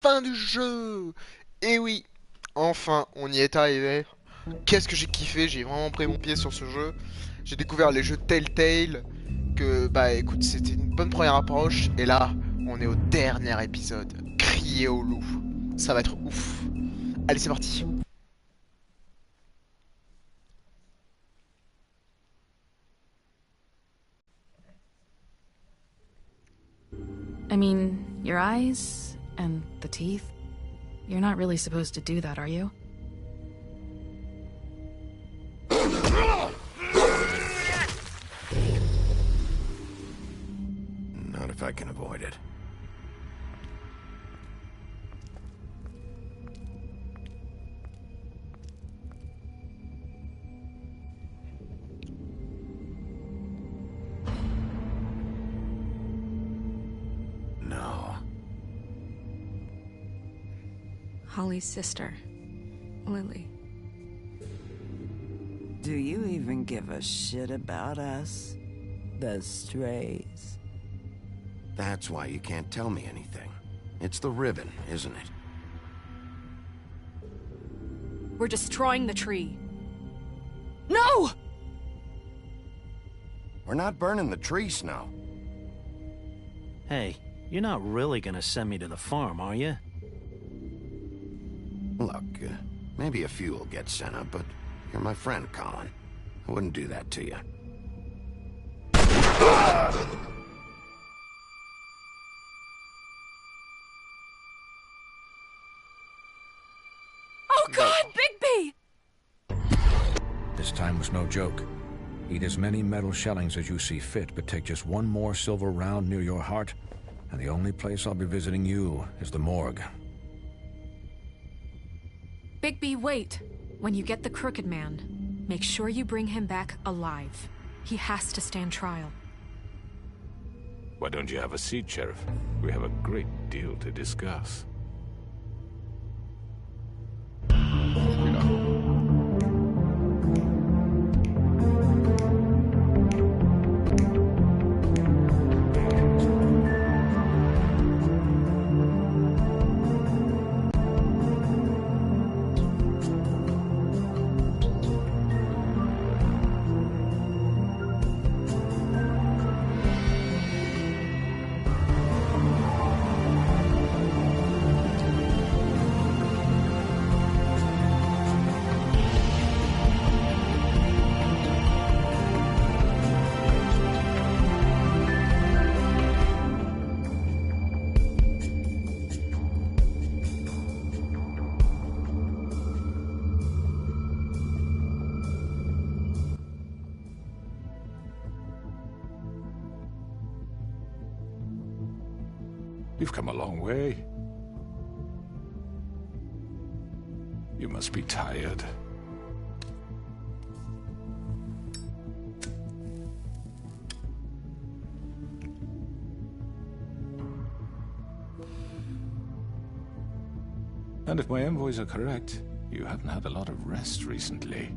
fin du jeu. Et oui, enfin, on y est arrivé. Qu'est-ce que j'ai kiffé, j'ai vraiment pris mon pied sur ce jeu. J'ai découvert les jeux Telltale, que bah écoute, c'était une bonne première approche. Et là, on est au dernier épisode. Crier au loup. Ça va être ouf. Allez, c'est parti. I mean, your eyes and the teeth. You're not really supposed to do that, are you? Not if I can avoid it. No. Holly's sister, Lily. Do you even give a shit about us? The strays? That's why you can't tell me anything. It's the ribbon, isn't it? We're destroying the tree. No! We're not burning the tree, Snow. Hey, you're not really gonna send me to the farm, are you? Look, maybe a few will get sent up, but you're my friend, Colin. I wouldn't do that to you. Oh God, Bigby! This time was no joke. Eat as many metal shellings as you see fit, but take just one more silver round near your heart, and the only place I'll be visiting you is the morgue. Bigby, wait. When you get the Crooked Man, make sure you bring him back alive. He has to stand trial. Why don't you have a seat, Sheriff? We have a great deal to discuss. You've come a long way. You must be tired. And if my envoys are correct, you haven't had a lot of rest recently.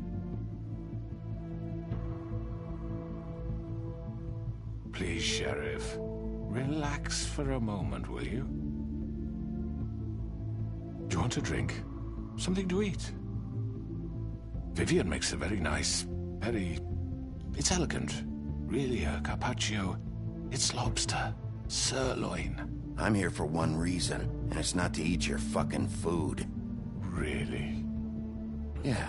Please, Sheriff. Relax for a moment, will you? Do you want a drink? Something to eat? Vivian makes a very nice, it's elegant. Really a carpaccio. It's lobster. Sirloin. I'm here for one reason, and it's not to eat your fucking food. Really? Yeah.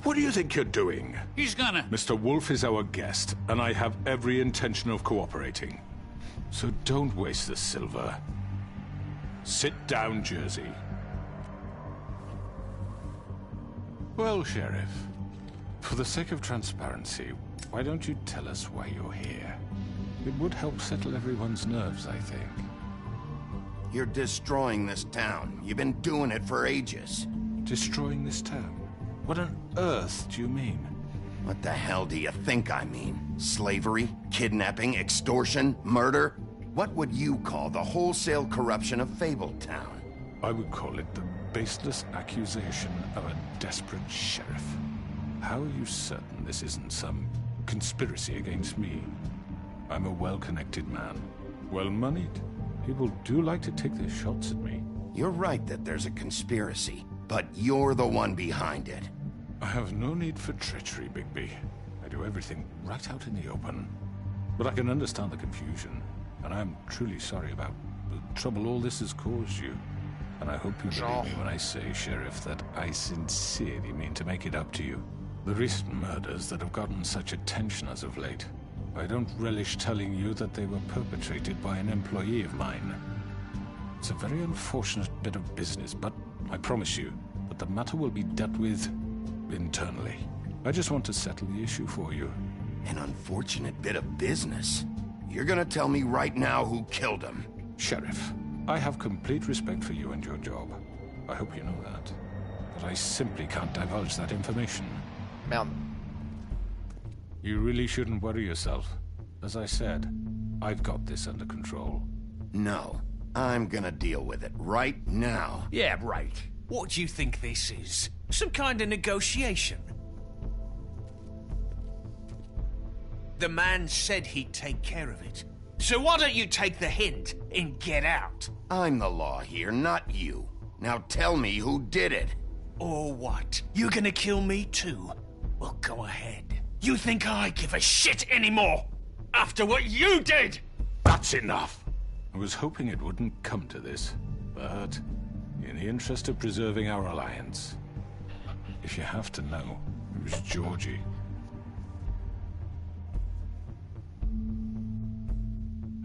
What do you think you're doing? He's gonna... Mr. Wolf is our guest, and I have every intention of cooperating. So don't waste the silver. Sit down, Jersey. Well, Sheriff, for the sake of transparency, why don't you tell us why you're here? It would help settle everyone's nerves, I think. You're destroying this town. You've been doing it for ages. Destroying this town? What on earth do you mean? What the hell do you think I mean? Slavery? Kidnapping? Extortion? Murder? What would you call the wholesale corruption of Fabletown? I would call it the baseless accusation of a desperate sheriff. How are you certain this isn't some conspiracy against me? I'm a well-connected man. Well-moneyed. People do like to take their shots at me. You're right that there's a conspiracy, but you're the one behind it. I have no need for treachery, Bigby. I do everything right out in the open. But I can understand the confusion, and I'm truly sorry about the trouble all this has caused you. And I hope you believe me when I say, Sheriff, that I sincerely mean to make it up to you. The recent murders that have gotten such attention as of late, I don't relish telling you that they were perpetrated by an employee of mine. It's a very unfortunate bit of business, but I promise you that the matter will be dealt with internally. I just want to settle the issue for you. An unfortunate bit of business? You're gonna tell me right now who killed him? Sheriff, I have complete respect for you and your job. I hope you know that. But I simply can't divulge that information. Merde. You really shouldn't worry yourself. As I said, I've got this under control. No, I'm gonna deal with it right now. Yeah, right. What do you think this is? Some kind of negotiation? The man said he'd take care of it. So why don't you take the hint and get out? I'm the law here, not you. Now tell me who did it. Or what? You're gonna kill me too? Well, go ahead. You think I give a shit anymore? After what you did? That's enough! I was hoping it wouldn't come to this, but in the interest of preserving our alliance, if you have to know, it was Georgie.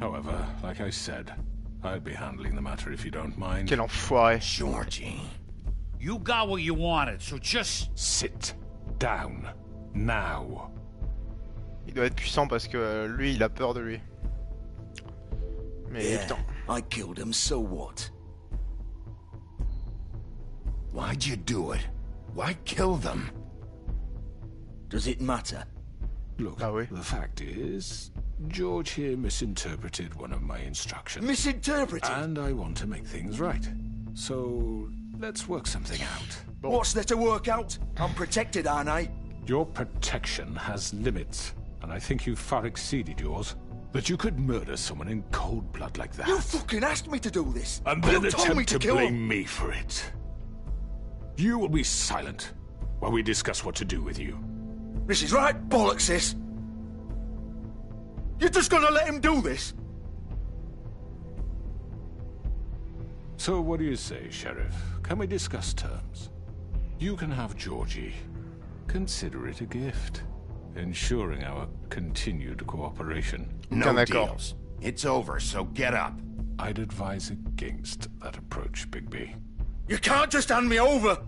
However, like I said, I'd be handling the matter if you don't mind. Quel enfoiré. Georgie. You got what you wanted, so just... Sit down. Now. Il doit être puissant parce que lui, il a peur de lui. Mais putain. I killed him, so what? Why'd you do it? Why kill them? Does it matter? Look, the fact is, George here misinterpreted one of my instructions. Misinterpreted? And I want to make things right. So, let's work something out. Bon. What's there to work out? I'm protected, aren't I? Your protection has limits, and I think you've far exceeded yours. That you could murder someone in cold blood like that. You fucking asked me to do this! And then you told me attempt to kill blame him. me for it. You will be silent while we discuss what to do with you. This is right bollocks, this! You're just gonna let him do this? So what do you say, Sheriff? Can we discuss terms? You can have Georgie. Consider it a gift, ensuring our continued cooperation. No deals. It's over, so get up. I'd advise against that approach, Bigby. You can't just hand me over!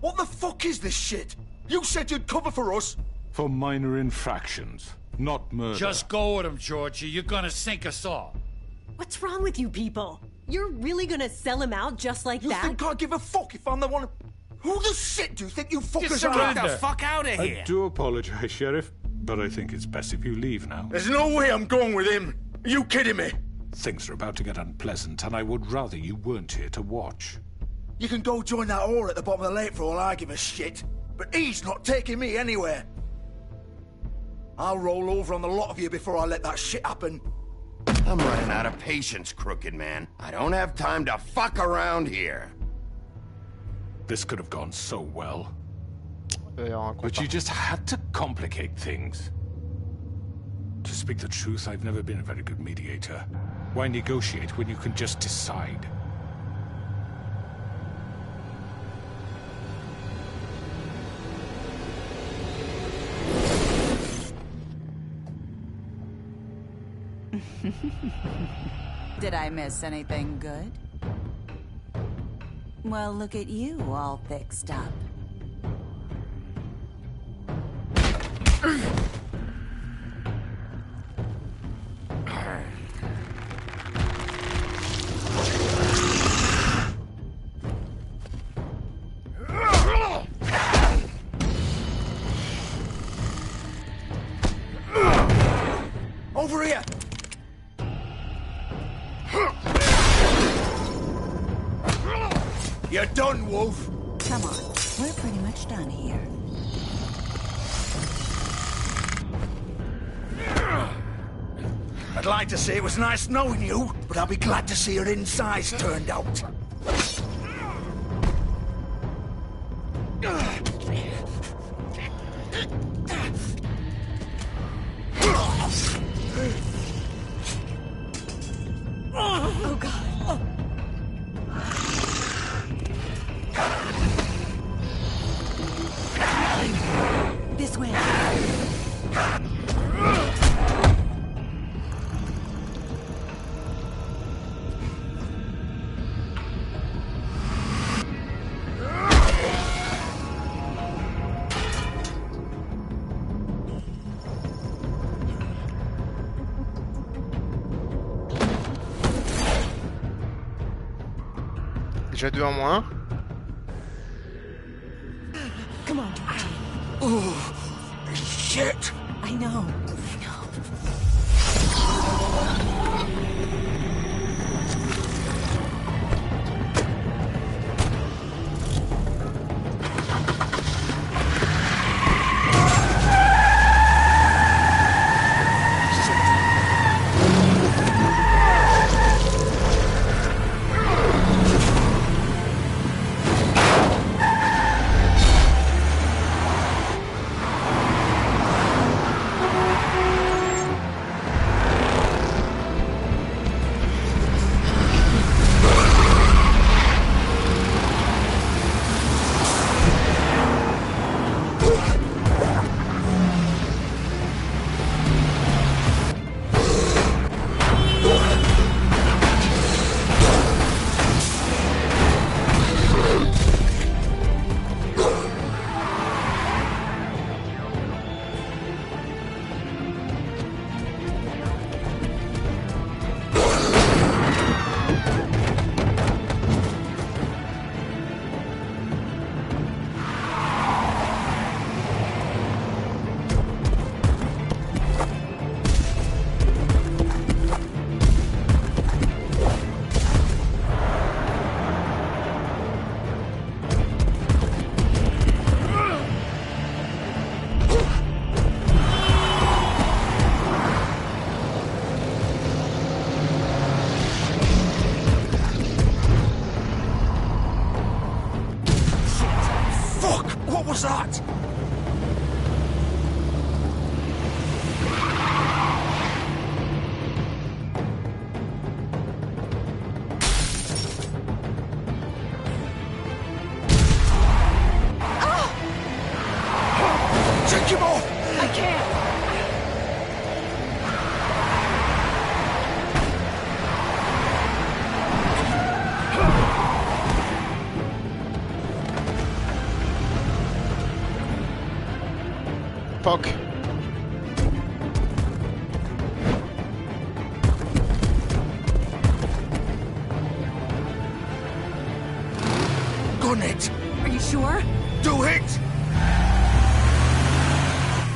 What the fuck is this shit? You said you'd cover for us! For minor infractions, not murder. Just go with him, Georgie. You're gonna sink us all. What's wrong with you people? You're really gonna sell him out just like that? You think I give a fuck if I'm the one... Who the shit do you think you fuckers are? Get the fuck out of here! I do apologize, Sheriff, but I think it's best if you leave now. There's no way I'm going with him! Are you kidding me? Things are about to get unpleasant, and I would rather you weren't here to watch. You can go join that whore at the bottom of the lake for all I give a shit. But he's not taking me anywhere. I'll roll over on the lot of you before I let that shit happen. I'm running out of patience, crooked man. I don't have time to fuck around here. This could have gone so well. But you just had to complicate things. To speak the truth, I've never been a very good mediator. Why negotiate when you can just decide? Did I miss anything good? Well, look at you, all fixed up. Over here! You're done, Wolf! Come on, we're pretty much done here. I'd like to say it was nice knowing you, but I'll be glad to see your insides turned out. Oh, God. This way. Déjà 2 en moins. Come on, Georgie. Oh, shit! I know. What was that? Take him off! I can't. Fuck. Gun it! Are you sure? Do it!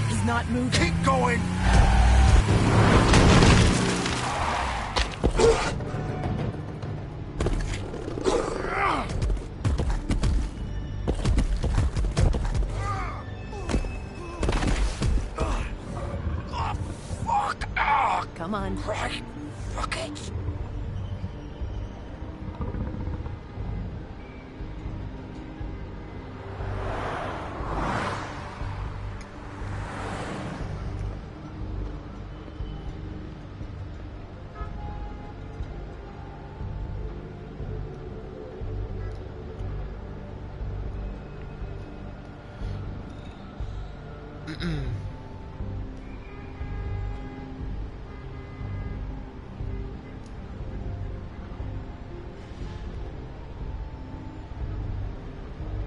He's not moving. Keep going! Come on. Right. Fuck it.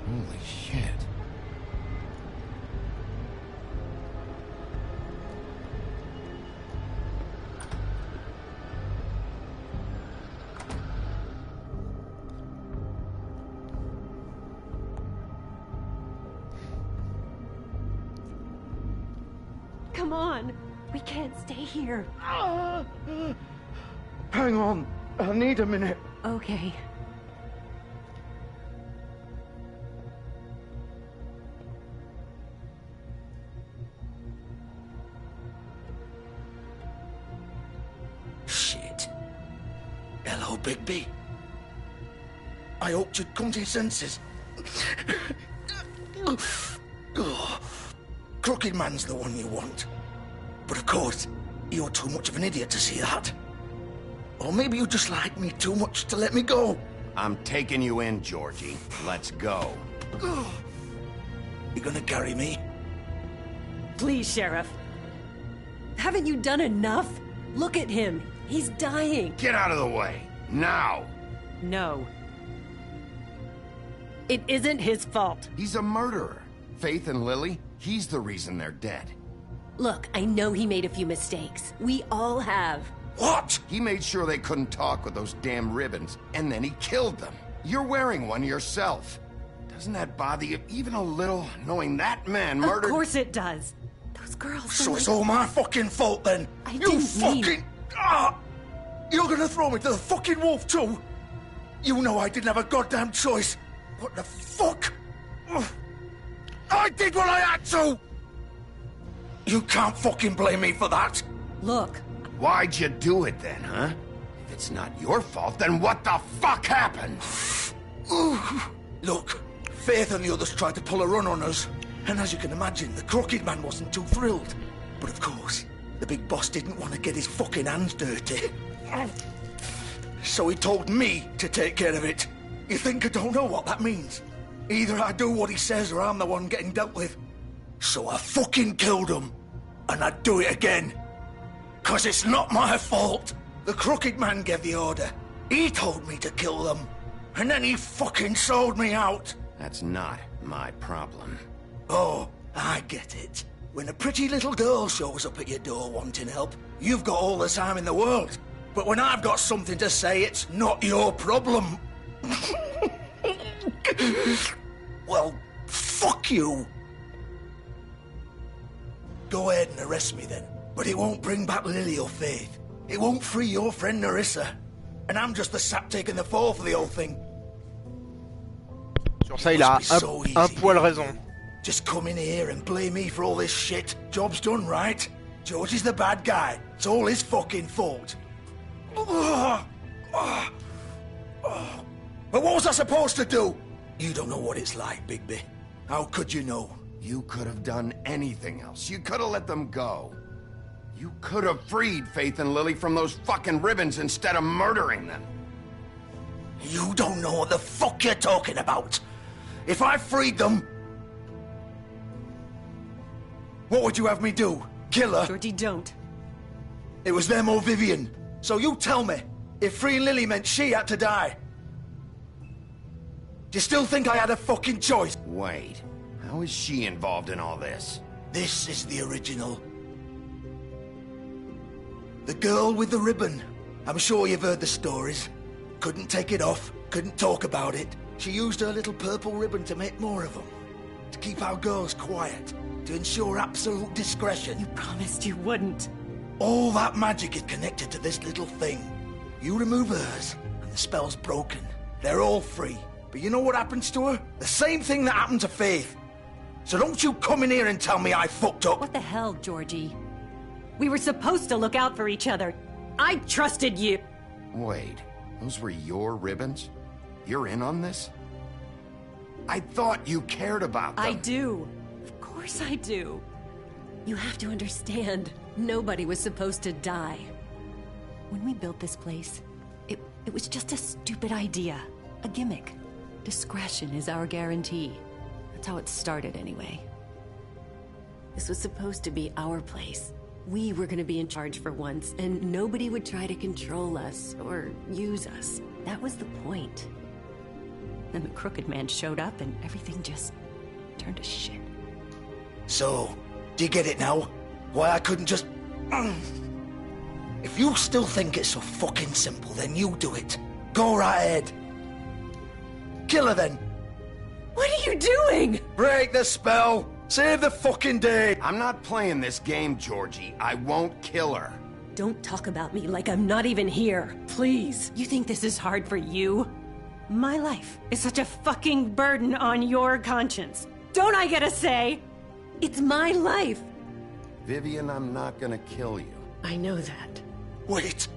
Holy shit. Come on. We can't stay here. Hang on. I need a minute. Okay. Hello, Bigby. I hoped you'd come to your senses. Oh, Crooked Man's the one you want. But of course, you're too much of an idiot to see that. Or maybe you just like me too much to let me go. I'm taking you in, Georgie. Let's go. You gonna carry me? Please, Sheriff. Haven't you done enough? Look at him. He's dying. Get out of the way. Now. No. It isn't his fault. He's a murderer. Faith and Lily, he's the reason they're dead. Look, I know he made a few mistakes. We all have. What? He made sure they couldn't talk with those damn ribbons, and then he killed them. You're wearing one yourself. Doesn't that bother you even a little, knowing that man murdered— Of course it does. Those girls— So it's all my fucking fault then? I didn't mean— You're gonna throw me to the fucking wolf too? You know I didn't have a goddamn choice. What the fuck? I did what I had to! You can't fucking blame me for that. Look. Why'd you do it then, huh? If it's not your fault, then what the fuck happened? Look, Faith and the others tried to pull a run on us. And as you can imagine, the Crooked Man wasn't too thrilled. But of course, the big boss didn't want to get his fucking hands dirty. So he told me to take care of it. You think I don't know what that means? Either I do what he says or I'm the one getting dealt with. So I fucking killed him. And I'd do it again. 'Cause it's not my fault. The Crooked Man gave the order. He told me to kill them. And then he fucking sold me out. That's not my problem. Oh, I get it. When a pretty little girl shows up at your door wanting help, you've got all the time in the world. But when I've got something to say, it's not your problem. Well, fuck you. Go ahead and arrest me then. But it won't bring back Lily or Faith. It won't free your friend Nerissa. And I'm just the sap taking the fall for the whole thing. Sur ça, il a un poil raison. Just come in here and blame me for all this shit. Job's done, right? George is the bad guy. It's all his fucking fault. But what was I supposed to do? You don't know what it's like, Bigby. How could you know? You could have done anything else. You could have let them go. You could have freed Faith and Lily from those fucking ribbons instead of murdering them. You don't know what the fuck you're talking about. If I freed them... What would you have me do? Kill her? Georgie, don't. It was them or Vivian. So you tell me, if freeing Lily meant she had to die, do you still think I had a fucking choice? Wait, how is she involved in all this? This is the original. The girl with the ribbon. I'm sure you've heard the stories. Couldn't take it off, couldn't talk about it. She used her little purple ribbon to make more of them. To keep our girls quiet. To ensure absolute discretion. You promised you wouldn't. All that magic is connected to this little thing. You remove hers, and the spell's broken. They're all free. But you know what happens to her? The same thing that happened to Faith. So don't you come in here and tell me I fucked up. What the hell, Georgie? We were supposed to look out for each other. I trusted you. Wait, those were your ribbons? You're in on this? I thought you cared about them. I do. Of course I do. You have to understand, nobody was supposed to die. When we built this place, it was just a stupid idea. A gimmick. Discretion is our guarantee. That's how it started anyway. This was supposed to be our place. We were gonna be in charge for once, and nobody would try to control us or use us. That was the point. Then the Crooked Man showed up and everything just turned to shit. So, do you get it now? Why I couldn't just... If you still think it's so fucking simple, then you do it. Go right ahead. Kill her then. What are you doing? Break the spell. Save the fucking day. I'm not playing this game, Georgie. I won't kill her. Don't talk about me like I'm not even here. Please. You think this is hard for you? My life is such a fucking burden on your conscience. Don't I get a say? It's my life. Vivian, I'm not gonna kill you. I know that. Wait.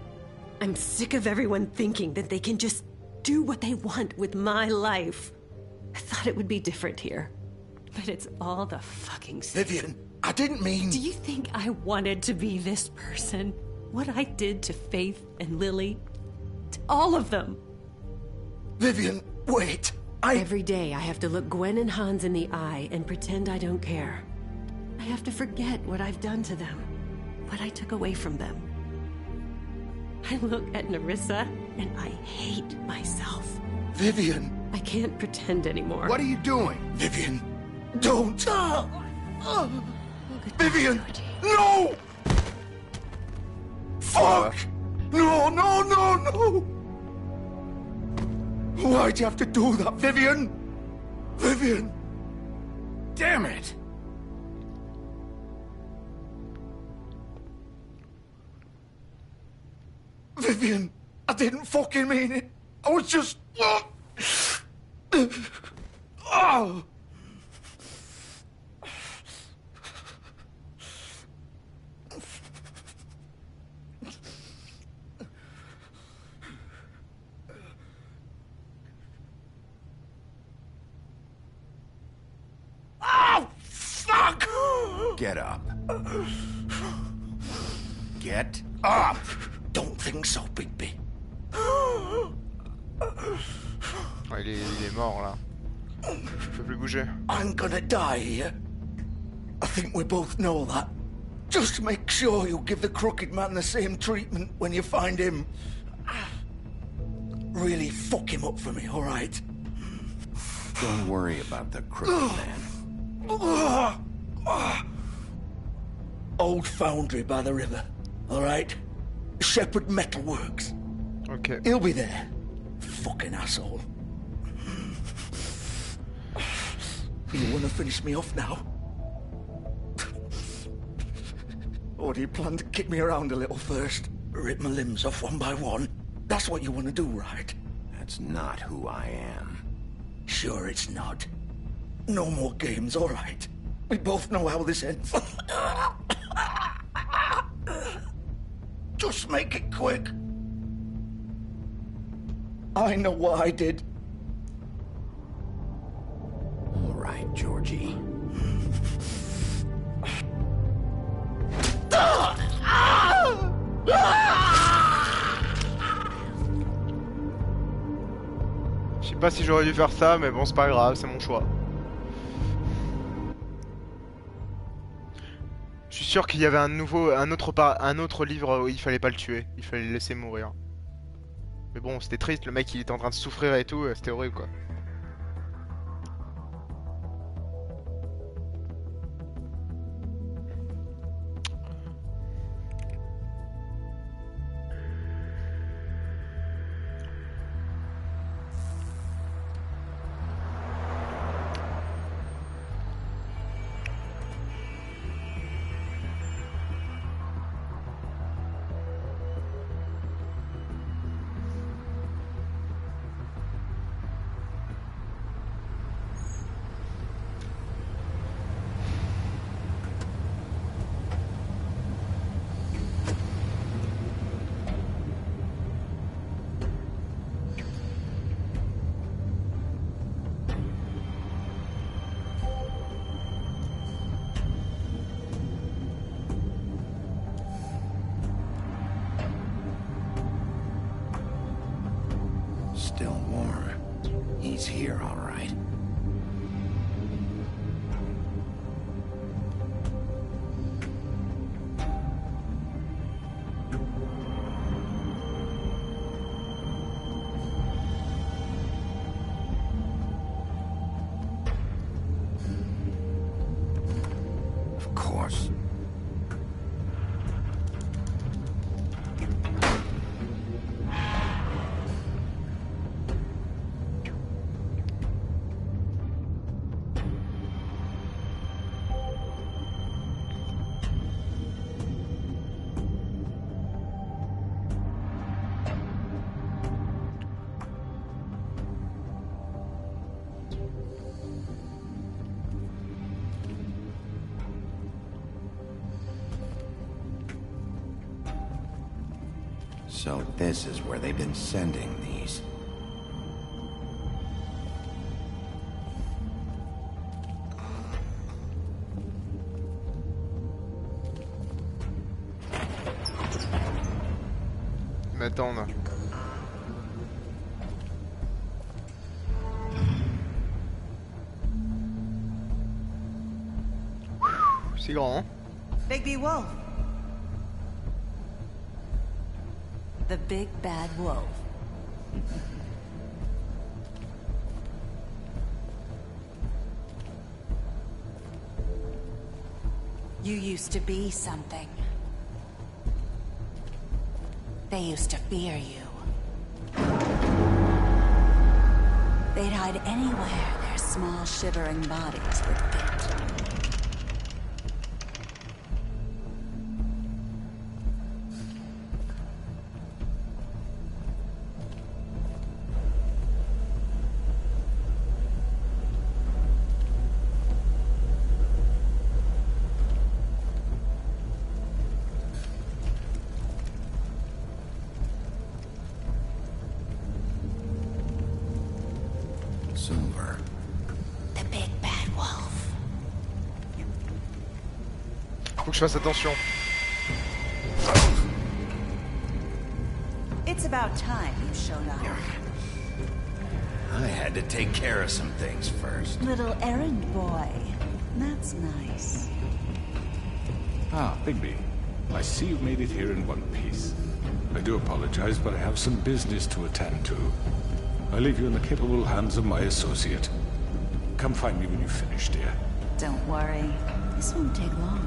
I'm sick of everyone thinking that they can just do what they want with my life. I thought it would be different here. But it's all the fucking same. Vivian, I didn't mean... Do you think I wanted to be this person? What I did to Faith and Lily? To all of them. Vivian, wait. Every day I have to look Gwen and Hans in the eye and pretend I don't care. I have to forget what I've done to them. What I took away from them. I look at Nerissa and I hate myself. Vivian. I can't pretend anymore. What are you doing? Vivian, don't. Vivian, no! Fuck! No, no, no, no! Why'd you have to do that, Vivian? Vivian! Damn it! Vivian, I didn't fucking mean it. I was just... Oh! Oh, fuck! Get up. Get up! Don't think so, Bigby. Il est mort là. Je peux plus bouger. I'm gonna die here. I think we both know that. Just make sure you give the crooked man the same treatment when you find him. Really fuck him up for me, alright? Don't worry about the crooked man. Old foundry by the river, alright? Shepherd Metalworks. Okay. He'll be there. Fucking asshole. You wanna finish me off now? Or do you plan to kick me around a little first? Rip my limbs off one by one? That's what you wanna do, right? That's not who I am. Sure it's not. No more games, alright? We both know how this ends. Just make it quick. I know what I did. All right, Georgie. Je sais pas si j'aurais dû faire ça, mais bon, c'est pas grave, c'est mon choix. Je suis sûr qu'il y avait un autre livre où il fallait pas le tuer, il fallait le laisser mourir. Mais bon, c'était triste, le mec il était en train de souffrir et tout, c'était horrible quoi. Still warm. He's here, all right. Of course. So this is where they've been sending these. M'attendre. C'est grand, hein? Big Wolf. The big bad wolf. You used to be something. They used to fear you. They'd hide anywhere their small shivering bodies would fit. Faut que je fasse attention. It's about time you showed up. I had to take care of some things first. Little errand boy. That's nice. Ah, Bigby. I see you've made it here in one piece. I do apologize, but I have some business to attend to. I leave you in the capable hands of my associate. Come find me when you've finished, dear. Don't worry. This won't take long.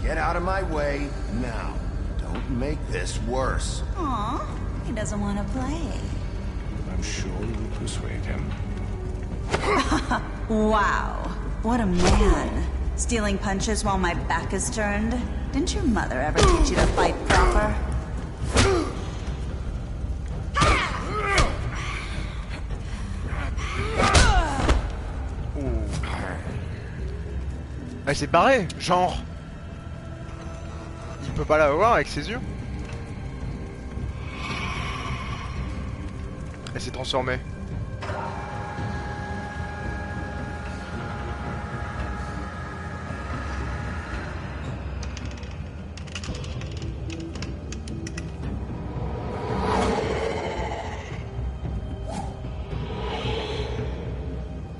Get out of my way now. Don't make this worse. Aw, he doesn't want to play. I'm sure you'll persuade him. Wow, what a man. Stealing punches while my back is turned? Didn't your mother ever teach you to fight proper? Elle s'est barrée, genre. Il peut pas la voir avec ses yeux. Elle s'est transformée.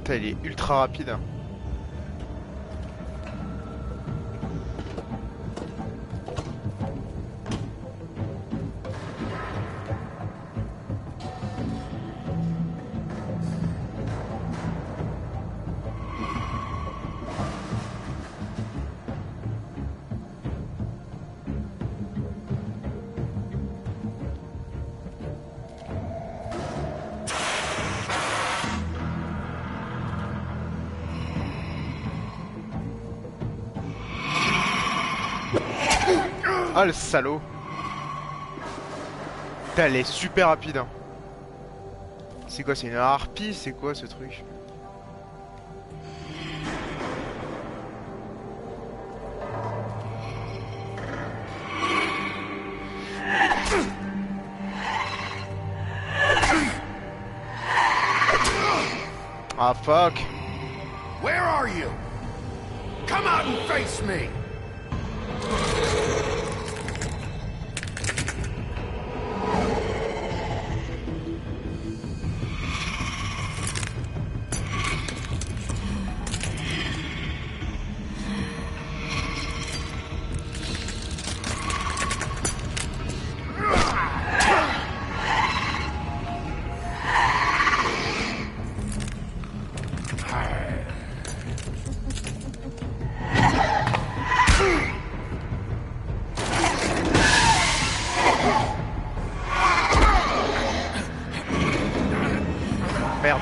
Putain, il est ultra rapide. Ah le salaud. Putain, elle est super rapide. C'est quoi, c'est une harpie? C'est quoi ce truc? Ah fuck. Where are you? Come out and face me. Merde.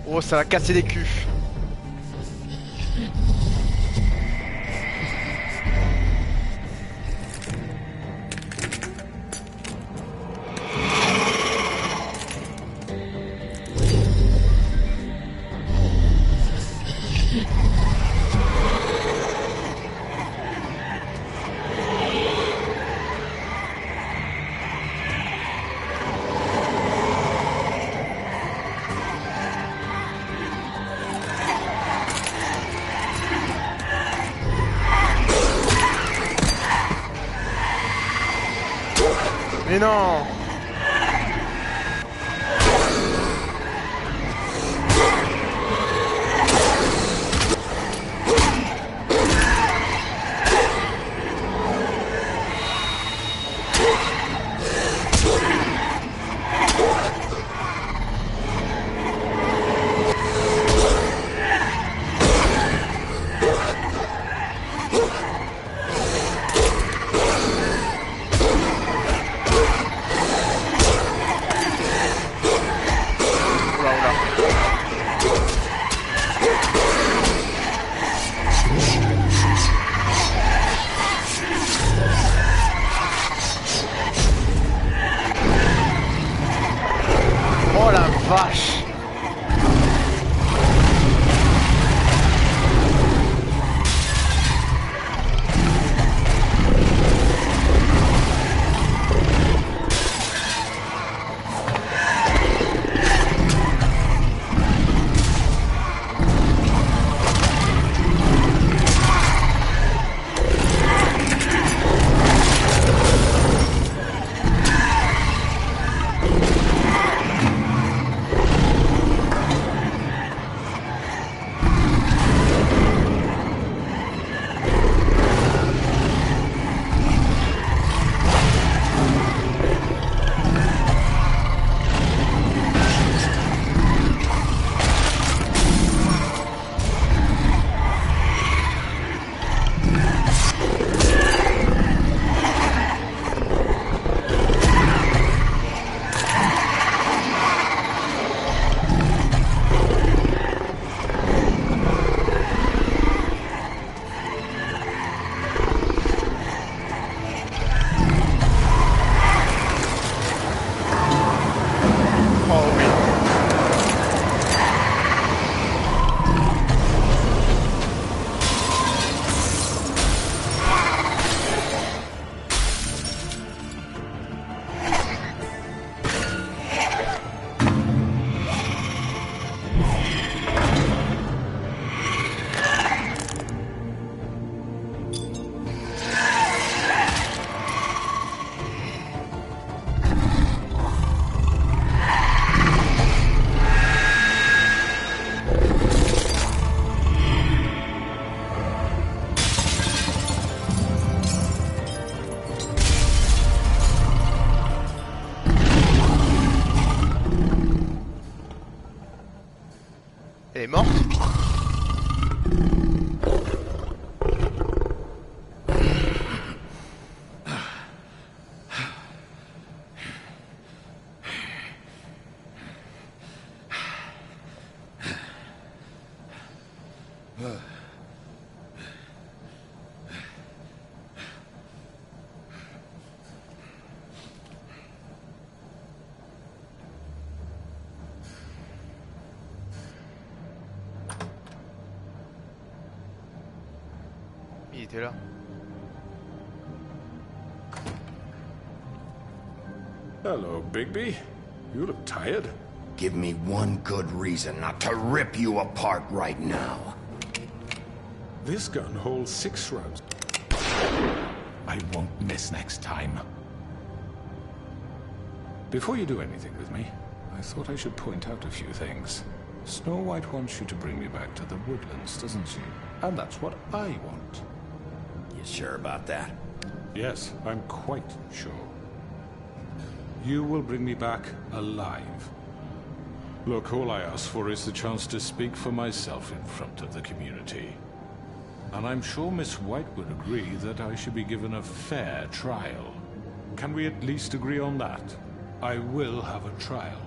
Oh, ça va casser des culs. Mais non. Oh la vache! Elle est morte? Il était là. Hello, Bigby. You look tired. Give me one good reason not to rip you apart right now. This gun holds 6 rounds. I won't miss next time. Before you do anything with me, I thought I should point out a few things. Snow White wants you to bring me back to the woodlands, doesn't she? And that's what I want. You sure about that? Yes, I'm quite sure. You will bring me back alive. Look, all I ask for is the chance to speak for myself in front of the community. And I'm sure Miss White would agree that I should be given a fair trial. Can we at least agree on that? I will have a trial.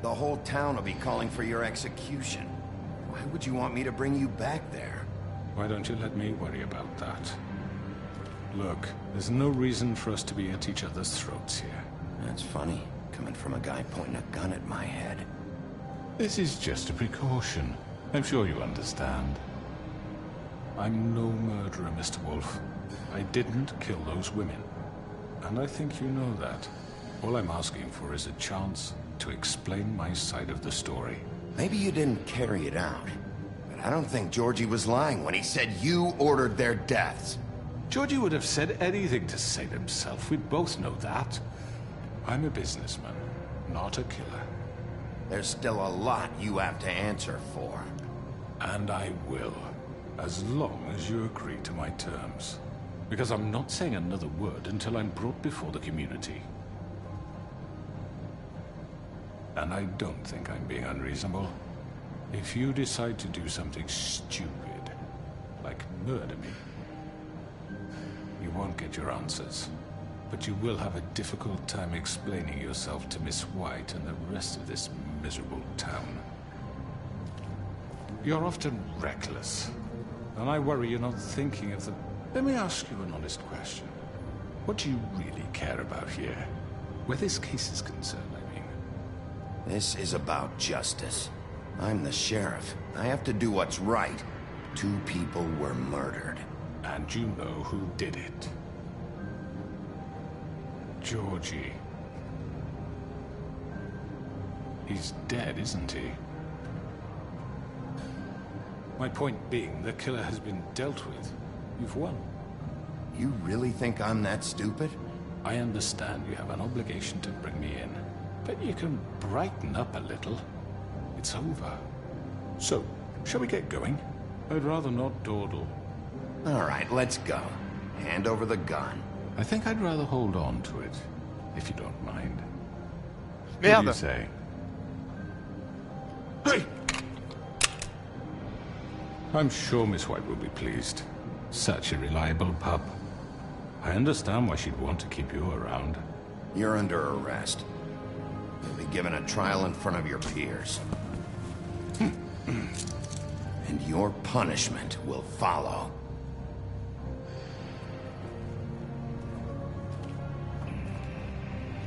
The whole town will be calling for your execution. Why would you want me to bring you back there? Why don't you let me worry about that? Look, there's no reason for us to be at each other's throats here. That's funny, coming from a guy pointing a gun at my head. This is just a precaution. I'm sure you understand. I'm no murderer, Mr. Wolf. I didn't kill those women. And I think you know that. All I'm asking for is a chance to explain my side of the story. Maybe you didn't carry it out, but I don't think Georgie was lying when he said you ordered their deaths. Georgie would have said anything to save himself. We both know that. I'm a businessman, not a killer. There's still a lot you have to answer for. And I will, as long as you agree to my terms. Because I'm not saying another word until I'm brought before the community. And I don't think I'm being unreasonable. If you decide to do something stupid, like murder me, you won't get your answers. But you will have a difficult time explaining yourself to Miss White and the rest of this miserable town. You're often reckless, and I worry you're not thinking of the... Let me ask you an honest question. What do you really care about here? Where this case is concerned, I mean. This is about justice. I'm the sheriff. I have to do what's right. 2 people were murdered. And you know who did it. Georgie. He's dead, isn't he? My point being, the killer has been dealt with. You've won. You really think I'm that stupid? I understand you have an obligation to bring me in, but you can brighten up a little. It's over. So, shall we get going? I'd rather not dawdle. All right, let's go. Hand over the gun. I think I'd rather hold on to it, if you don't mind. Merde. What do you say? Hey! I'm sure Miss White will be pleased. Such a reliable pup. I understand why she'd want to keep you around. You're under arrest. You'll be given a trial in front of your peers. And your punishment will follow.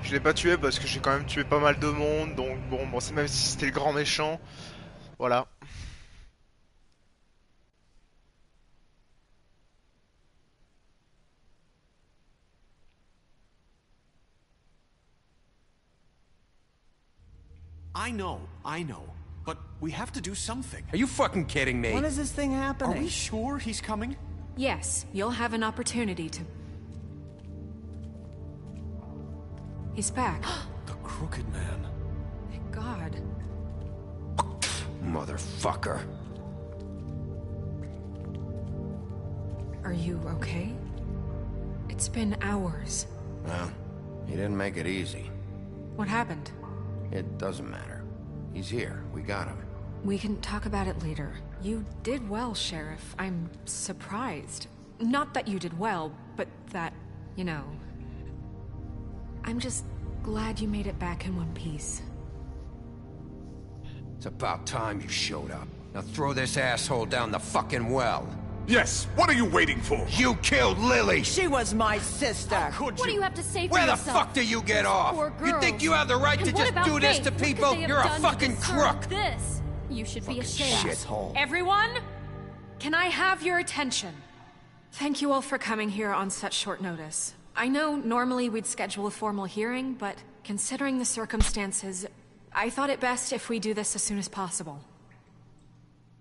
Je l'ai pas tué parce que j'ai quand même tué pas mal de monde, donc bon, c'est même si c'était le grand méchant. Voilà. I know. But we have to do something. Are you fucking kidding me? When is this thing happening? Are we sure he's coming? Yes, you'll have an opportunity to... He's back. The Crooked Man. Thank God. Motherfucker. Are you okay? It's been hours. Well, he didn't make it easy. What happened? It doesn't matter. He's here. We got him. We can talk about it later. You did well, Sheriff. I'm surprised. Not that you did well, but that, you know... I'm just glad you made it back in one piece. It's about time you showed up. Now throw this asshole down the fucking well. Yes, what are you waiting for? You killed Lily! She was my sister. What do you have to say for Where the yourself? fuck do you get off? Poor You think girls. you have the right And to what just about do this Faith? to What could people? they have You're a done to fucking deserve crook! This. You should be ashamed. Shithole. Everyone, can I have your attention? Thank you all for coming here on such short notice. I know normally we'd schedule a formal hearing, but considering the circumstances, I thought it best if we do this as soon as possible.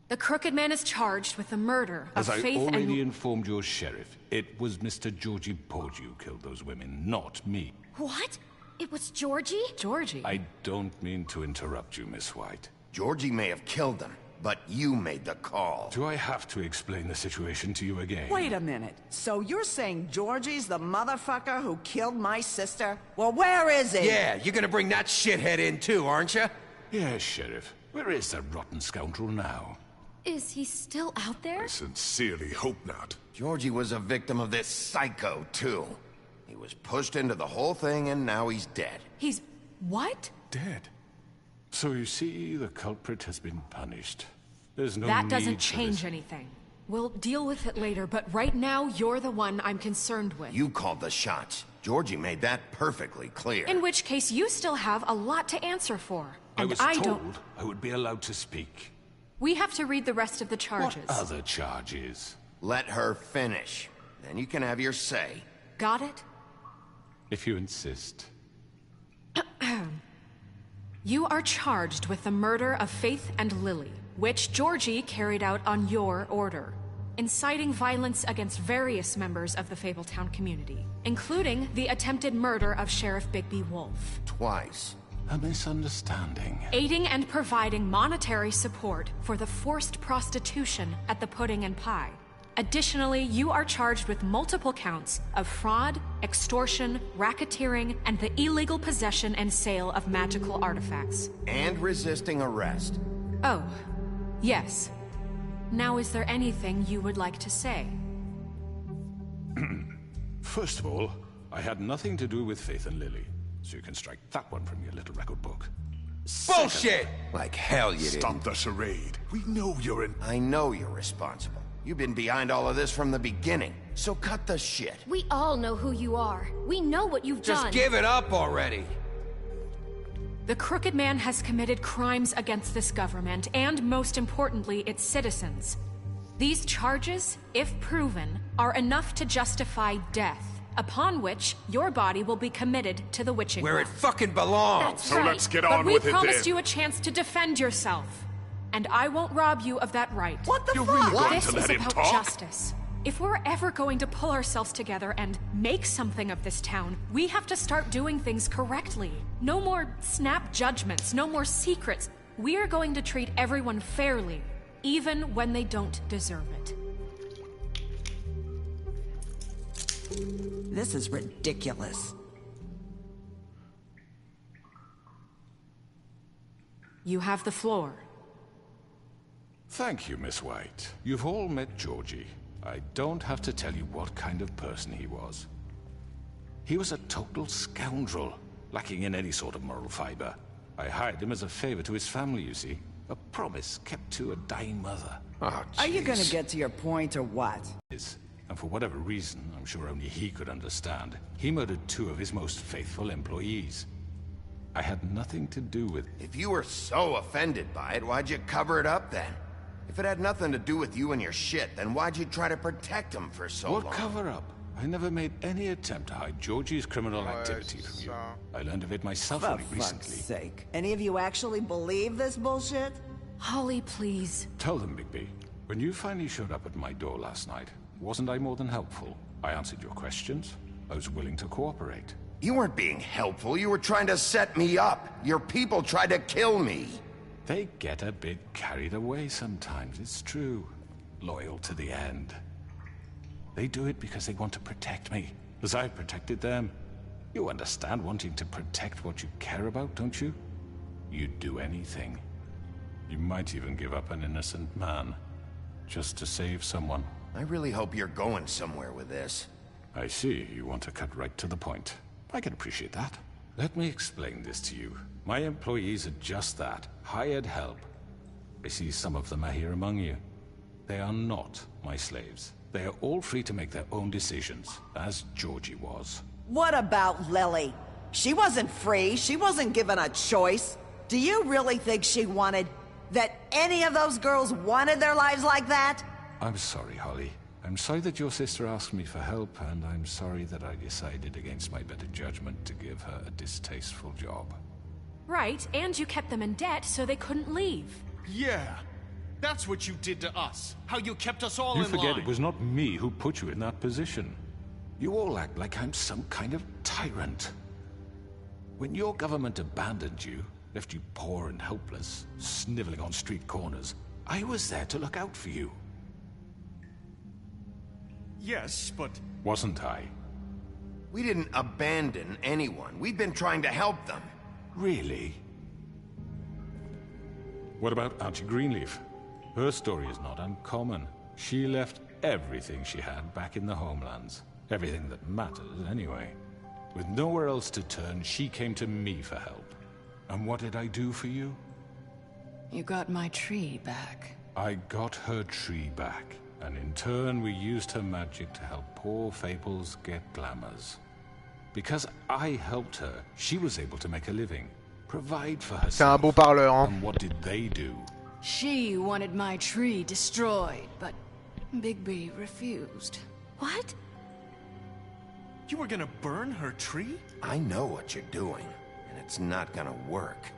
The Crooked Man is charged with the murder of As I Faith already and... informed your sheriff, it was Mr. Georgie Porgy who killed those women, not me. What? It was Georgie? Georgie? I don't mean to interrupt you, Miss White. Georgie may have killed them, but you made the call. Do I have to explain the situation to you again? Wait a minute. So you're saying Georgie's the motherfucker who killed my sister? Well, where is he? Yeah, you're gonna bring that shithead in too, aren't you? Yes, Sheriff. Where is that rotten scoundrel now? Is he still out there? I sincerely hope not. Georgie was a victim of this psycho, too. He was pushed into the whole thing, and now he's dead. He's... what? Dead. So you see, the culprit has been punished. There's no That need doesn't for change this. anything. We'll deal with it later, but right now, you're the one I'm concerned with. You called the shots. Georgie made that perfectly clear. In which case, you still have a lot to answer for. I And was I told don't... I would be allowed to speak. We have to read the rest of the charges. What other charges? Let her finish. Then you can have your say. Got it? If you insist. You are charged with the murder of Faith and Lily, which Georgie carried out on your order. inciting violence against various members of the Fabletown community, including the attempted murder of Sheriff Bigby Wolf. Twice. A misunderstanding. Aiding and providing monetary support for the forced prostitution at the Pudding and Pie. Additionally, you are charged with multiple counts of fraud, extortion, racketeering, and the illegal possession and sale of magical artifacts. And resisting arrest. Oh, yes. Now, is there anything you would like to say? First of all, I had nothing to do with Faith and Lily, so you can strike that one from your little record book. Bullshit! Like hell you didn't. Stop the charade. We know you're in... I know you're responsible. You've been behind all of this from the beginning, so cut the shit. We all know who you are. We know what you've done. Just give it up already. The Crooked Man has committed crimes against this government, and most importantly, its citizens. These charges, if proven, are enough to justify death, upon which your body will be committed to the witching Where it well. fucking belongs. That's so right. let's get on but with it we promised then. you a chance to defend yourself. And I won't rob you of that right. What the You're fuck? really going This to is let him about talk? justice. If we're ever going to pull ourselves together and make something of this town, we have to start doing things correctly. No more snap judgments, no more secrets. We are going to treat everyone fairly, even when they don't deserve it. This is ridiculous. You have the floor. Thank you, Miss White. You've all met Georgie. I don't have to tell you what kind of person he was. He was a total scoundrel, lacking in any sort of moral fiber. I hired him as a favor to his family, you see. A promise kept to a dying mother. Oh, Are you gonna get to your point or what? And for whatever reason, I'm sure only he could understand, he murdered 2 of his most faithful employees. I had nothing to do with... If you were so offended by it, why'd you cover it up then? If it had nothing to do with you and your shit, then why'd you try to protect him for so long? What cover-up? I never made any attempt to hide Georgie's criminal activity from you. I learned of it myself For only fuck's recently. sake. Any of you actually believe this bullshit? Holly, please. Tell them, Bigby. When you finally showed up at my door last night, wasn't I more than helpful? I answered your questions. I was willing to cooperate. You weren't being helpful. You were trying to set me up. Your people tried to kill me. They get a bit carried away sometimes, it's true. Loyal to the end. They do it because they want to protect me, as I protected them. You understand wanting to protect what you care about, don't you? You'd do anything. You might even give up an innocent man, just to save someone. I really hope you're going somewhere with this. I see, you want to cut right to the point. I can appreciate that. Let me explain this to you. My employees are just that, hired help. I see some of them are here among you. They are not my slaves. They are all free to make their own decisions, as Georgie was. What about Lily? She wasn't free. She wasn't given a choice. Do you really think she wanted... that any of those girls wanted their lives like that? I'm sorry, Holly. I'm sorry that your sister asked me for help, and I'm sorry that I decided against my better judgment to give her a distasteful job. Right, and you kept them in debt so they couldn't leave. Yeah. That's what you did to us. How you kept us all You in forget line. it was not me who put you in that position. You all act like I'm some kind of tyrant. When your government abandoned you, left you poor and helpless, sniveling on street corners, I was there to look out for you. Yes, but... Wasn't I? We didn't abandon anyone. We've been trying to help them. Really? What about Auntie Greenleaf? Her story is not uncommon. She left everything she had back in the homelands. Everything that matters, anyway. With nowhere else to turn, she came to me for help. And what did I do for you? You got my tree back. I got her tree back. And in turn, we used her magic to help poor Fables get glamours. Because I helped her, she was able to make a living, provide for herself. C'est un beau parleur, hein. And what did they do? She wanted my tree destroyed, but Bigby refused. What? You were gonna burn her tree? I know what you're doing, and it's not gonna work.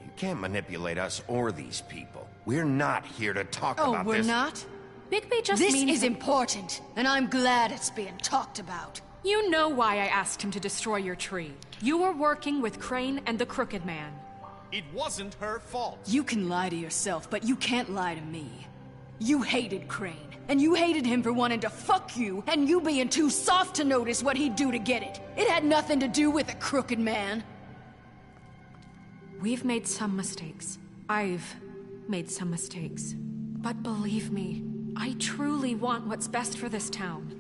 You can't manipulate us or these people. We're not here to talk about this. Oh, we're not? Bigby just This means is important, and I'm glad it's being talked about. You know why I asked him to destroy your tree. You were working with Crane and the Crooked Man. It wasn't her fault. You can lie to yourself, but you can't lie to me. You hated Crane, and you hated him for wanting to fuck you, and you being too soft to notice what he'd do to get it. It had nothing to do with the Crooked Man. We've made some mistakes. I've made some mistakes. But believe me, I truly want what's best for this town.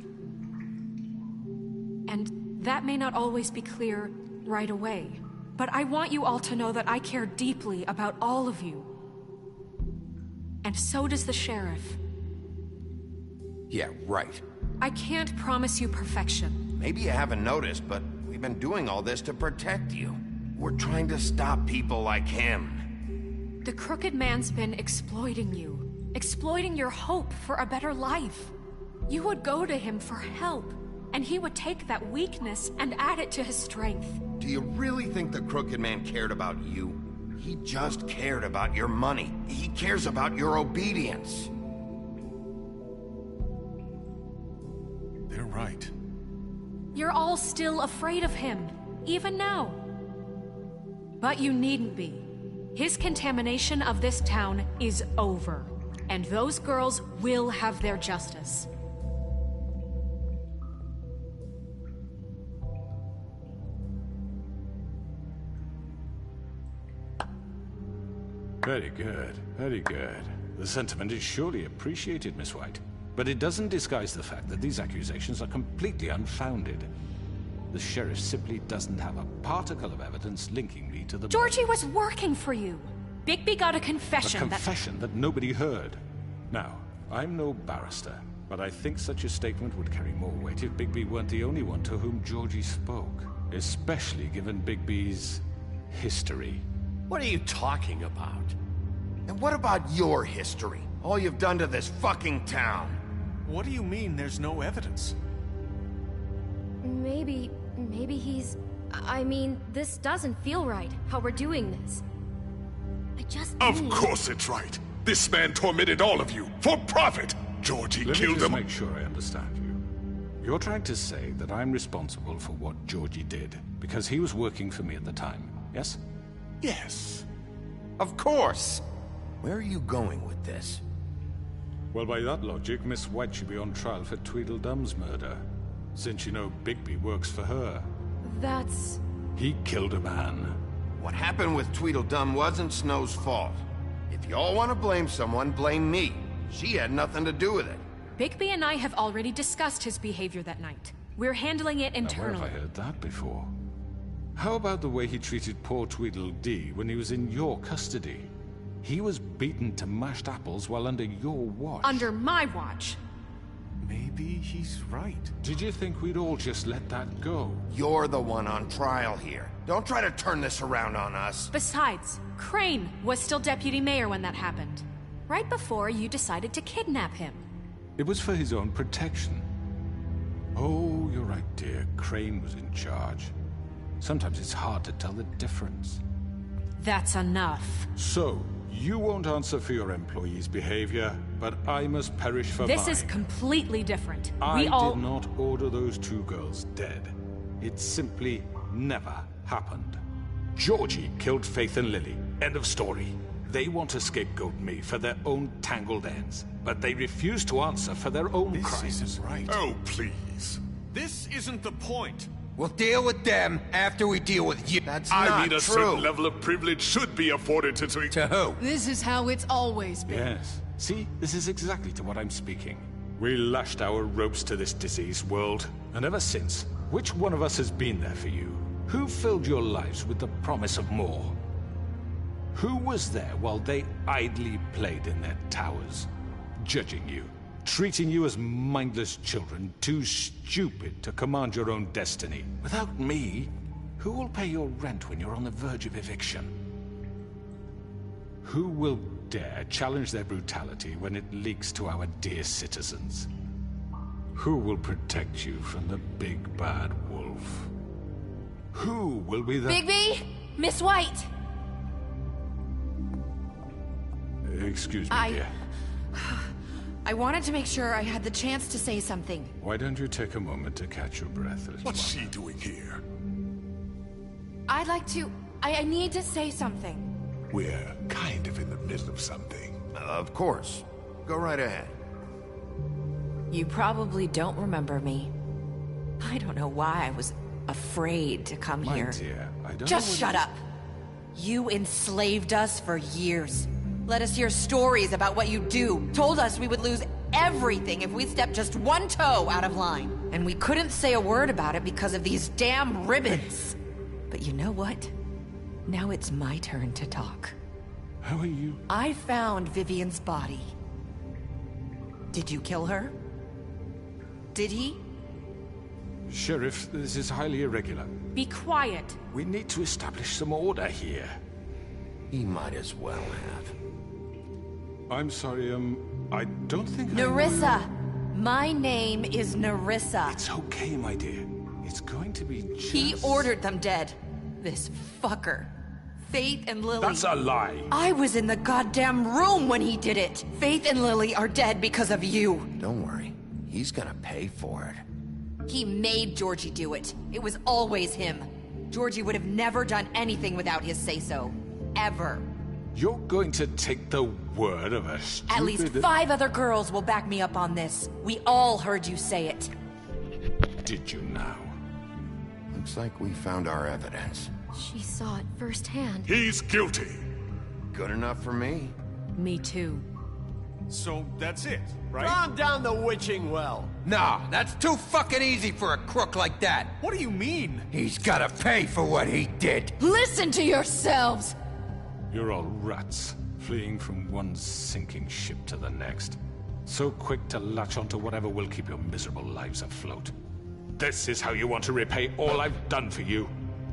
And that may not always be clear right away. But I want you all to know that I care deeply about all of you. And so does the sheriff. Yeah, right. I can't promise you perfection. Maybe you haven't noticed, but we've been doing all this to protect you. We're trying to stop people like him. The Crooked Man's been exploiting you. Exploiting your hope for a better life. You would go to him for help, and he would take that weakness and add it to his strength. Do you really think the Crooked Man cared about you? He just cared about your money. He cares about your obedience. They're right. You're all still afraid of him, even now. But you needn't be. His contamination of this town is over, and those girls will have their justice. Very good, very good. The sentiment is surely appreciated, Miss White. But it doesn't disguise the fact that these accusations are completely unfounded. The sheriff simply doesn't have a particle of evidence linking me to the... Georgie was working for you. Bigby got a confession A confession that nobody heard. Now, I'm no barrister, but I think such a statement would carry more weight if Bigby weren't the only one to whom Georgie spoke. Especially given Bigby's history. What are you talking about? And what about your history? All you've done to this fucking town? What do you mean there's no evidence? Maybe he's... I mean, this doesn't feel right, how we're doing this. I just Of course it's right. This man tormented all of you, for profit! Georgie killed him. Let me just make sure I understand you. You're trying to say that I'm responsible for what Georgie did, because he was working for me at the time, yes? Yes. Of course! Where are you going with this? Well, by that logic, Miss White should be on trial for Tweedledum's murder. Since you know Bigby works for her. That's... He killed a man. What happened with Tweedledum wasn't Snow's fault. If you all want to blame someone, blame me. She had nothing to do with it. Bigby and I have already discussed his behavior that night. We're handling it internally. Now, where have I heard that before? How about the way he treated poor Tweedledee when he was in your custody? He was beaten to mashed apples while under your watch. Under my watch. Maybe he's right. Did you think we'd all just let that go? You're the one on trial here. Don't try to turn this around on us. Besides, Crane was still deputy mayor when that happened. Right before you decided to kidnap him. It was for his own protection. Oh, you're right, dear. Crane was in charge. Sometimes it's hard to tell the difference. That's enough. So, you won't answer for your employees' behavior, but I must perish for mine. This is completely different. I did not order those two girls dead. It simply never happened. Georgie killed Faith and Lily. End of story. They want to scapegoat me for their own tangled ends, but they refuse to answer for their own crimes. This isn't right. Oh, please. This isn't the point. We'll deal with them after we deal with you. That's I not mean, a true. certain level of privilege should be afforded to... To who? This is how it's always been. Yes. See, this is exactly to what I'm speaking. We lashed our ropes to this diseased world, and ever since, which one of us has been there for you? Who filled your lives with the promise of more? Who was there while they idly played in their towers, judging you, treating you as mindless children, too stupid to command your own destiny? Without me, who will pay your rent when you're on the verge of eviction? Who will dare challenge their brutality when it leaks to our dear citizens? Who will protect you from the big bad wolf? Who will be the... Bigby! Miss White! Excuse me, dear. I wanted to make sure I had the chance to say something. Why don't you take a moment to catch your breath, little What's she doing here? I'd like to... I need to say something. We're kind of in the middle of something. Of course. Go right ahead. You probably don't remember me. I don't know why I was afraid to come My here. dear, I don't Just know shut up. You enslaved us for years. Let us hear stories about what you do. Told us we would lose everything if we stepped just one toe out of line. And we couldn't say a word about it because of these damn ribbons. But you know what? Now it's my turn to talk. How are you? I found Vivian's body. Did you kill her? Did he? Sheriff, this is highly irregular. Be quiet. We need to establish some order here. He might as well have. I'm sorry, I don't think Nerissa! My name is Nerissa. It's okay, my dear. It's going to be just... He ordered them dead. This fucker. Faith and Lily... That's a lie! I was in the goddamn room when he did it! Faith and Lily are dead because of you! Don't worry. He's gonna pay for it. He made Georgie do it. It was always him. Georgie would have never done anything without his say-so. Ever. You're going to take the word of a stupid... At least 5 other girls will back me up on this. We all heard you say it. Did you now? Looks like we found our evidence. She saw it firsthand. He's guilty. Good enough for me. Me too. So that's it, right? Calm down the witching well. Nah, that's too fucking easy for a crook like that. What do you mean? He's gotta pay for what he did. Listen to yourselves! You're all rats, fleeing from one sinking ship to the next. So quick to latch onto whatever will keep your miserable lives afloat. This is how you want to repay all I've done for you?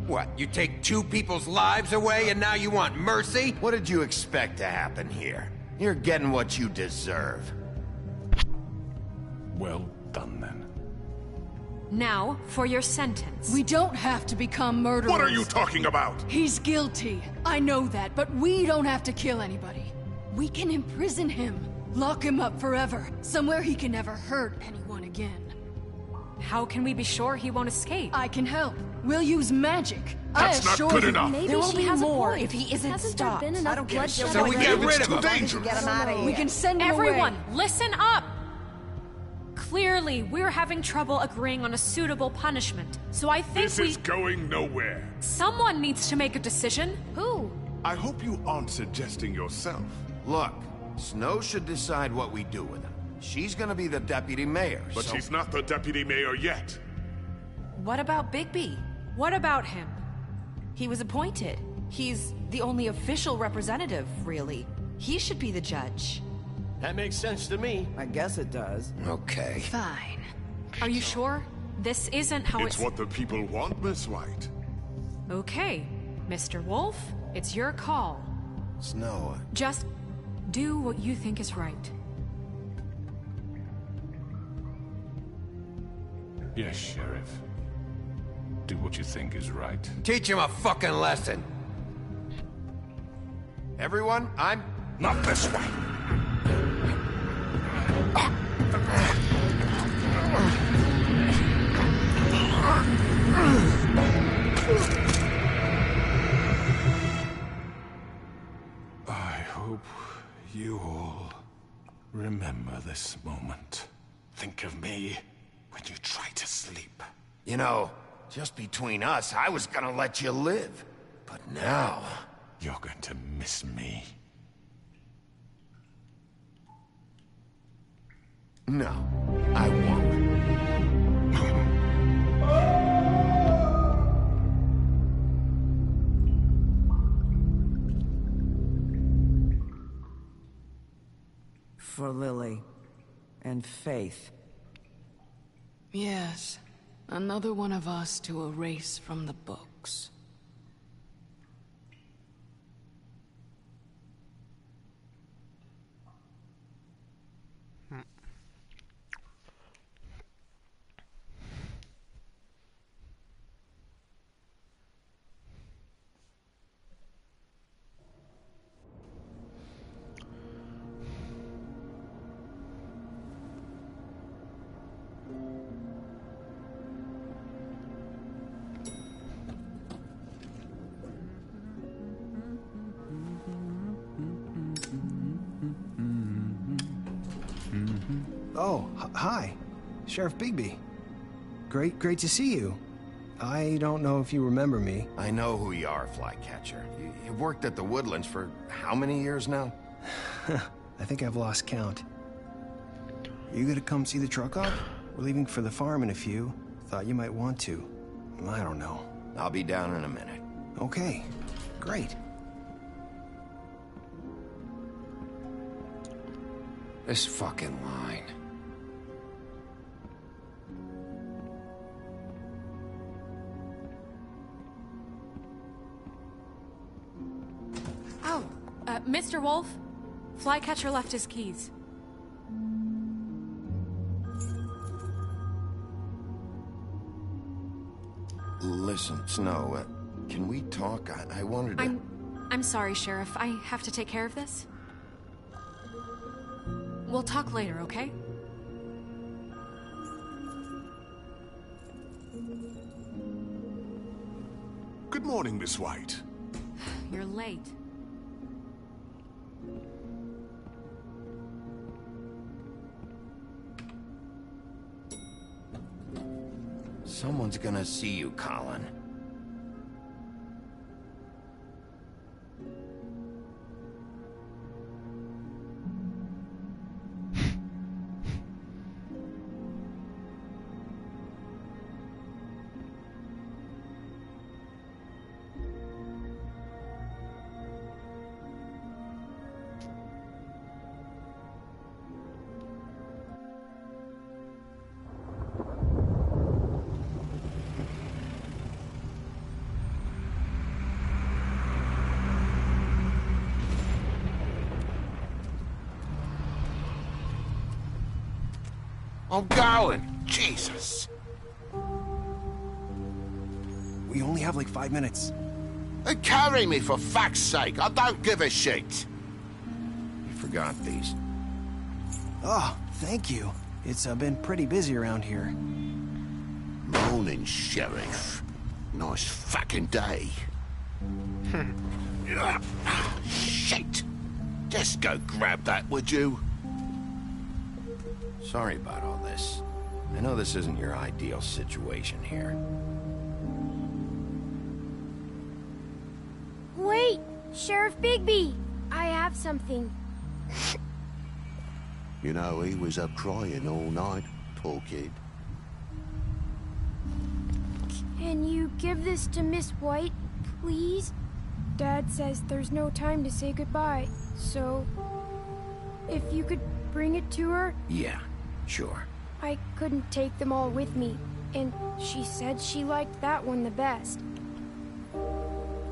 What, you take 2 people's lives away and now you want mercy? What did you expect to happen here? You're getting what you deserve. Well done, then. Now, for your sentence. We don't have to become murderers. What are you talking about? He's guilty. I know that, but we don't have to kill anybody. We can imprison him. Lock him up forever. Somewhere he can never hurt anyone again. How can we be sure he won't escape? I can help. We'll use magic. That's not good enough. Maybe there will be more if he isn't stopped. I don't get it. So we get rid of him. Get him out of here. We can send him Everyone, away. listen up! Clearly, we're having trouble agreeing on a suitable punishment. So I think This is going nowhere. Someone needs to make a decision. Who? I hope you aren't suggesting yourself. Look, Snow should decide what we do with him. She's gonna be the deputy mayor, But so... she's not the deputy mayor yet. What about Bigby? What about him? He was appointed. He's the only official representative, really. He should be the judge. That makes sense to me. I guess it does. Okay. Fine. Are you sure? This isn't how It's what the people want, Miss White. Okay, Mr. Wolf, it's your call. Snow... Just do what you think is right. Yes, Sheriff. Do what you think is right. Teach him a fucking lesson. Everyone, I'm... Not this way. I hope you all remember this moment. Think of me when you try to sleep. You know, just between us, I was gonna let you live. But now... You're going to miss me. No, I won't. For Lily and Faith. Yes, another one of us to erase from the books. Oh, hi. Sheriff Bigby. Great to see you. I don't know if you remember me. I know who you are, Flycatcher. You've worked at the Woodlands for how many years now? I think I've lost count. Are you gonna come see the truck off? We're leaving for the farm in a few. Thought you might want to. I don't know. I'll be down in a minute. Okay, great. This fucking line. Oh, Mr. Wolf? Flycatcher left his keys. Listen, Snow, can we talk? I wanted to... I'm sorry, Sheriff. I have to take care of this. We'll talk later, okay? Good morning, Miss White. You're late. Someone's gonna see you, Colin. I'm going. Jesus. We only have like 5 minutes. Carry me, for fuck's sake. I don't give a shit. You forgot these. Oh, thank you. It's been pretty busy around here. Morning, Sheriff. Nice fucking day. Shit. Just go grab that, would you? Sorry about all this. I know this isn't your ideal situation here. Wait! Sheriff Bigby! I have something. You know, he was up crying all night, poor kid. Can you give this to Miss White, please? Dad says there's no time to say goodbye, so... if you could bring it to her? Yeah, sure. I couldn't take them all with me, and she said she liked that one the best.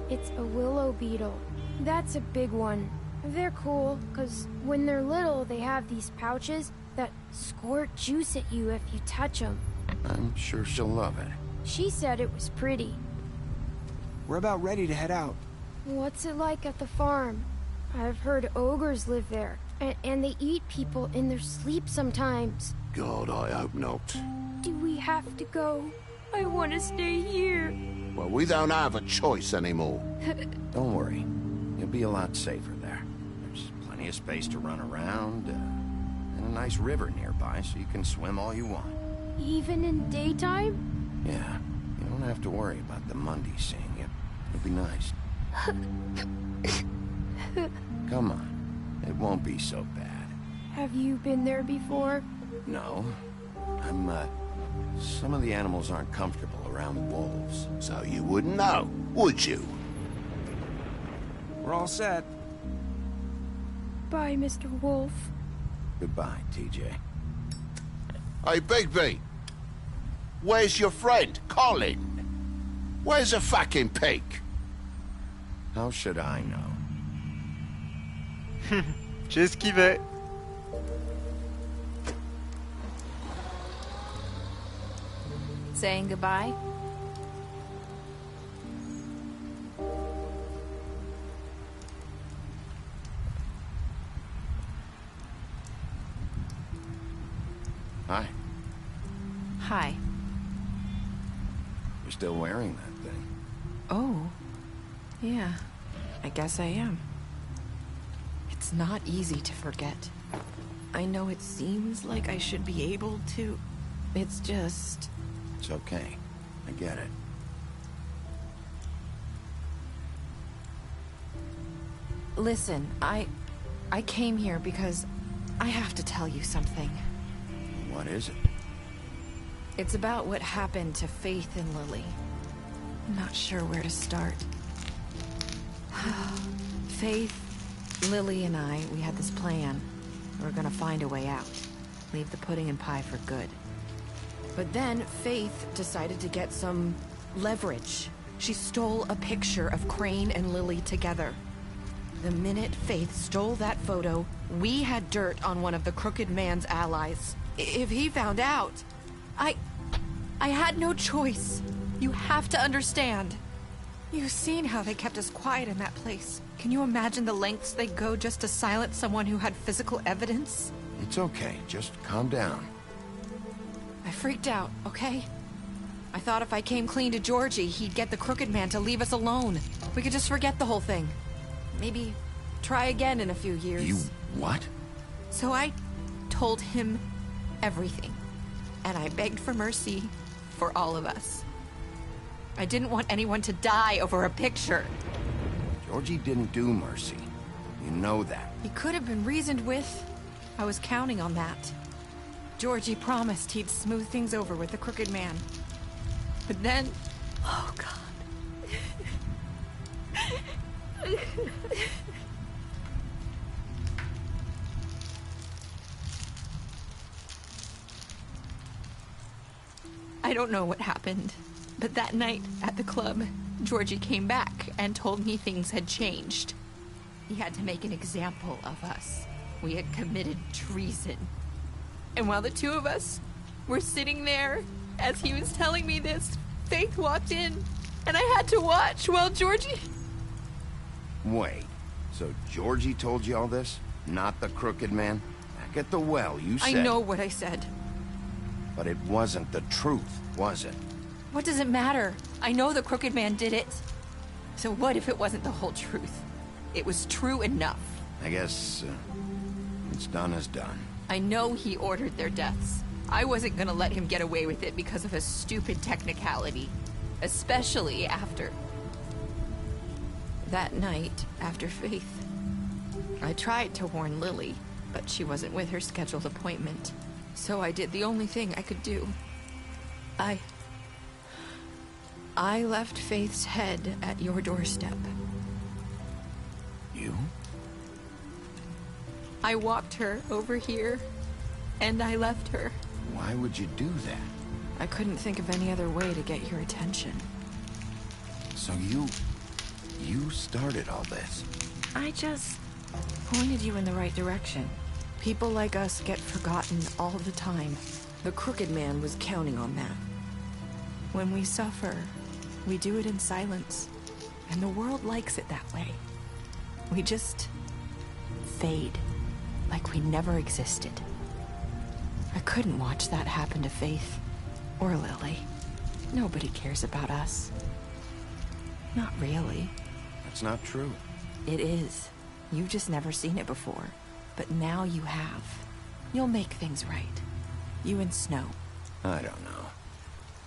It's a willow beetle. That's a big one. They're cool, because when they're little, they have these pouches that squirt juice at you if you touch them. I'm sure she'll love it. She said it was pretty. We're about ready to head out. What's it like at the farm? I've heard ogres live there, and they eat people in their sleep sometimes. God, I hope not. Do we have to go? I want to stay here. Well, we don't have a choice anymore. Don't worry. You'll be a lot safer there. There's plenty of space to run around, and a nice river nearby so you can swim all you want. Even in daytime? Yeah, you don't have to worry about the Mundies seeing you. It'll be nice. Come on. It won't be so bad. Have you been there before? No. Some of the animals aren't comfortable around wolves. So you wouldn't know, would you? We're all set. Bye, Mr. Wolf. Goodbye, TJ. Hey, Bigby. Where's your friend, Colin? Where's the fucking pig? How should I know? J'esquivais. Saying goodbye? Hi. Hi. You're still wearing that thing. Oh. Yeah. I guess I am. It's not easy to forget. I know it seems like I should be able to. It's just... It's okay. I get it. Listen, I came here because I have to tell you something. What is it? It's about what happened to Faith and Lily. I'm not sure where to start. Faith, Lily and I, we had this plan. We were gonna find a way out. Leave the pudding and pie for good. But then Faith decided to get some leverage. She stole a picture of Crane and Lily together. The minute Faith stole that photo, we had dirt on one of the Crooked Man's allies. If he found out, I had no choice. You have to understand. You've seen how they kept us quiet in that place. Can you imagine the lengths they go just to silence someone who had physical evidence? It's okay. Just calm down. I freaked out, okay? I thought if I came clean to Georgie, he'd get the Crooked Man to leave us alone. We could just forget the whole thing. Maybe try again in a few years. You what? So I told him everything. And I begged for mercy for all of us. I didn't want anyone to die over a picture. Georgie didn't do mercy. You know that. He could have been reasoned with. I was counting on that. Georgie promised he'd smooth things over with the Crooked Man. But then... Oh, God. I don't know what happened, but that night at the club, Georgie came back and told me things had changed. He had to make an example of us. We had committed treason. And while the two of us were sitting there, as he was telling me this, Faith walked in, and I had to watch while Georgie... Wait, so Georgie told you all this? Not the Crooked Man? Back at the well, you said... I know what I said. But it wasn't the truth, was it? What does it matter? I know the Crooked Man did it. So what if it wasn't the whole truth? It was true enough. I guess, what's done is done. I know he ordered their deaths. I wasn't gonna let him get away with it because of a stupid technicality. Especially after... That night, after Faith, I tried to warn Lily, but she wasn't with her scheduled appointment. So I did the only thing I could do. I left Faith's head at your doorstep. You? I walked her over here, and I left her. Why would you do that? I couldn't think of any other way to get your attention. So you started all this? I just pointed you in the right direction. People like us get forgotten all the time. The Crooked Man was counting on that. When we suffer, we do it in silence. And the world likes it that way. We just fade, like we never existed. I couldn't watch that happen to Faith or Lily. Nobody cares about us. Not really. That's not true. It is. You've just never seen it before. But now you have. You'll make things right. You and Snow. I don't know.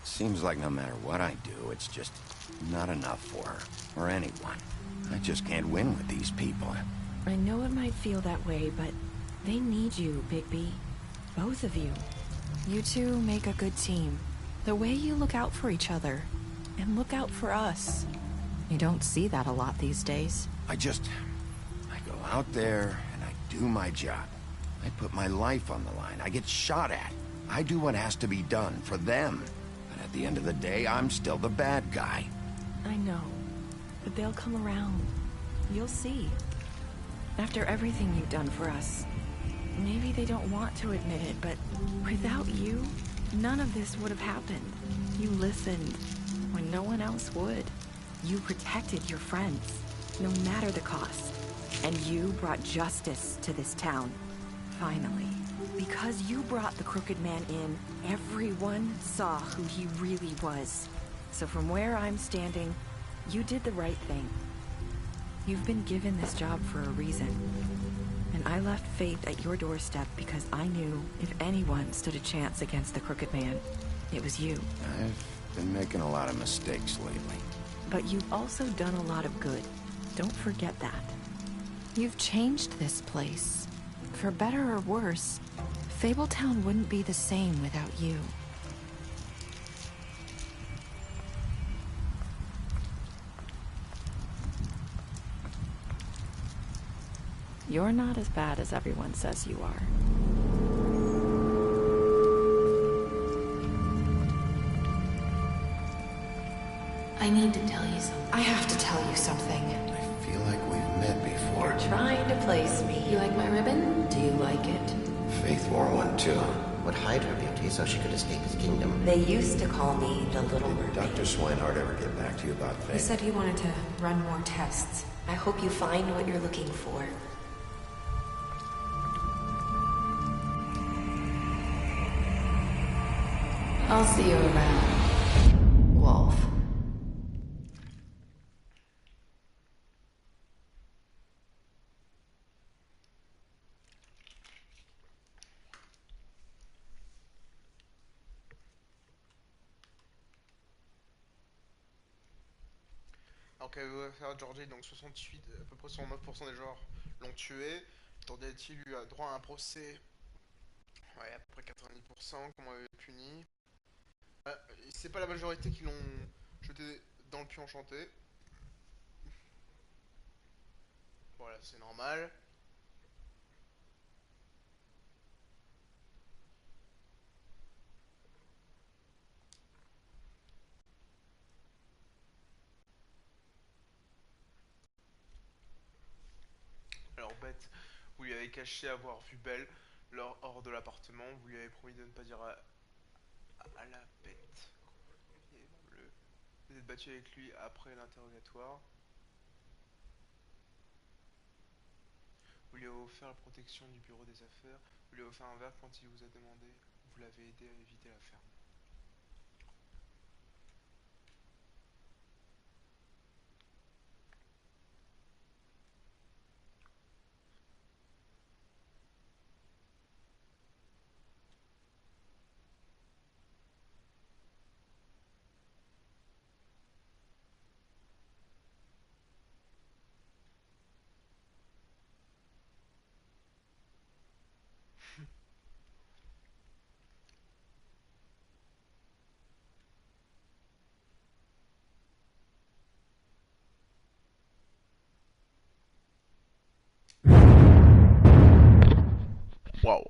Seems like no matter what I do, it's just not enough for her, or anyone. I just can't win with these people. I know it might feel that way, but they need you, Bigby. Both of you. You two make a good team. The way you look out for each other, and look out for us. You don't see that a lot these days. I go out there, and I do my job. I put my life on the line. I get shot at. I do what has to be done for them. But at the end of the day, I'm still the bad guy. I know. But they'll come around. You'll see. After everything you've done for us. Maybe they don't want to admit it, but without you, none of this would have happened. You listened when no one else would. You protected your friends, no matter the cost. And you brought justice to this town. Finally. Because you brought the Crooked Man in, everyone saw who he really was. So from where I'm standing, you did the right thing. You've been given this job for a reason. And I left Faith at your doorstep because I knew if anyone stood a chance against the Crooked Man, it was you. I've been making a lot of mistakes lately. But you've also done a lot of good. Don't forget that. You've changed this place. For better or worse, Fabletown wouldn't be the same without you. You're not as bad as everyone says you are. I need to tell you something. I have to tell you something. I feel like we've met before. You're trying to place me. You like my ribbon? Do you like it? Faith wore one too. Would hide her beauty so she could escape his kingdom. They used to call me the Little Mermaid. Did Dr. Swinehart ever get back to you about Faith? He said he wanted to run more tests. I hope you find what you're looking for. I'll see you around, Wolf. Alors qu'elle veut faire Georgie, donc 68, à peu près 69% des joueurs l'ont tué. Tordati lui a droit à un procès. Ouais, à peu près 90%, comment elle est punie. C'est pas la majorité qui l'ont jeté dans le puits enchanté. Voilà, c'est normal. Alors bête, vous lui avez caché avoir vu Belle hors de l'appartement, vous lui avez promis de ne pas dire à la bête. Vous êtes battu avec lui après l'interrogatoire. Vous lui avez offert la protection du bureau des affaires. Vous lui avez offert un verre quand il vous a demandé. Vous l'avez aidé à éviter la ferme. Waouh.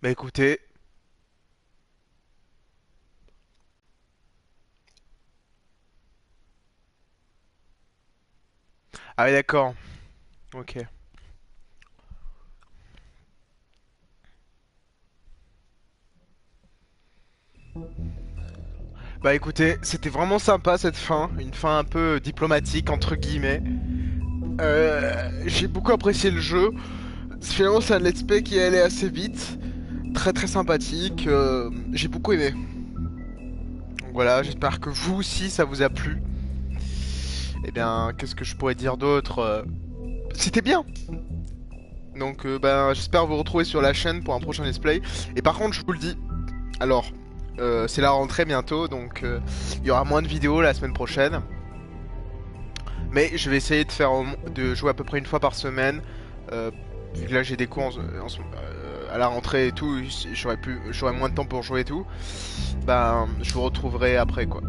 Bah écoutez. Ah oui d'accord. Ok. Bah écoutez, c'était vraiment sympa cette fin, une fin un peu diplomatique entre guillemets. J'ai beaucoup apprécié le jeu. Finalement c'est un let's play qui est allé assez vite, très très sympathique. J'ai beaucoup aimé. Donc voilà, j'espère que vous aussi ça vous a plu. Eh bien, qu'est-ce que je pourrais dire d'autre? C'était bien. Donc ben j'espère vous retrouver sur la chaîne pour un prochain let's play. Et par contre je vous le dis, alors c'est la rentrée bientôt, donc il y aura moins de vidéos la semaine prochaine. Mais je vais essayer de jouer à peu près une fois par semaine. Vu que là j'ai des cours à la rentrée et tout, j'aurai moins de temps pour jouer et tout. Ben je vous retrouverai après quoi.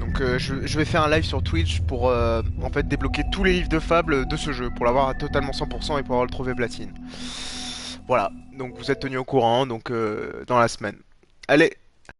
Donc je vais faire un live sur Twitch pour en fait débloquer tous les livres de fables de ce jeu, pour l'avoir à totalement 100% et pour avoir le trophée platine. Voilà, donc vous êtes tenus au courant donc dans la semaine. Allez,